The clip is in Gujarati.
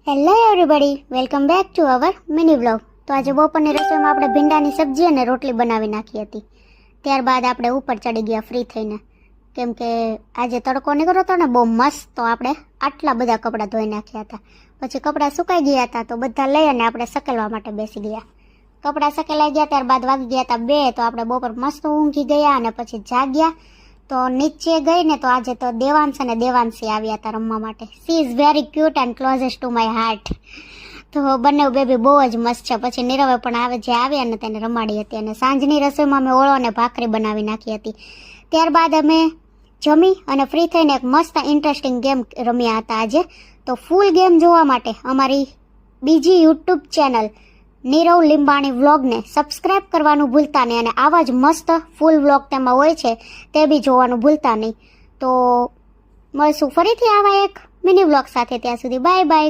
Hello everybody, welcome back to our mini vlog. તો આજે બપોરની રસોઈમાં આપણે ભીંડાની સબ્જી અને રોટલી બનાવી નાખી હતી. ત્યારબાદ આપણે ઉપર ચડી ગયા ફ્રી થઈને, કેમ કે આજે તડકો નીકળ્યો હતો ને બહુ મસ્ત. તો આપણે આટલા બધા કપડાં ધોઈ નાખ્યા હતા. પછી કપડાં સુકાઈ ગયા હતા તો બધા લઈ અને આપણે સકેલવા માટે બેસી ગયા. કપડાં સકેલાઈ ગયા ત્યારબાદ વાગી ગયા હતા 2. તો આપણે બપોર મસ્ત ઊંઘી ગયા અને પછી જાગ્યા. તો નીચે ગઈ ને તો આજે તો દેવાંશ અને દેવાંશી આવ્યા હતા રમવા માટે. She is very cute and closest to my heart. તો બંને બેબી બહુ જ મસ્ત છે. પછી નીરવે પણ આવ્યા ને તેને રમાડી હતી. અને સાંજની રસોઈમાં મેં ઓળો અને ભાખરી બનાવી નાખી હતી. ત્યારબાદ અમે જમી અને ફ્રી થઈને એક મસ્ત ઇન્ટરેસ્ટિંગ ગેમ રમ્યા હતા આજે. તો ફૂલ ગેમ જોવા માટે અમારી બીજી યુટ્યુબ ચેનલ નીરવ લીંબાણી વ્લોગને સબસ્ક્રાઇબ કરવાનું ભૂલતા નહીં. અને આવા જ મસ્ત ફૂલ વ્લોગ તેમાં હોય છે તે બી જોવાનું ભૂલતા નહીં. તો મળશું ફરીથી આવા એક મિની વ્લોગ સાથે. ત્યાં સુધી બાય બાય.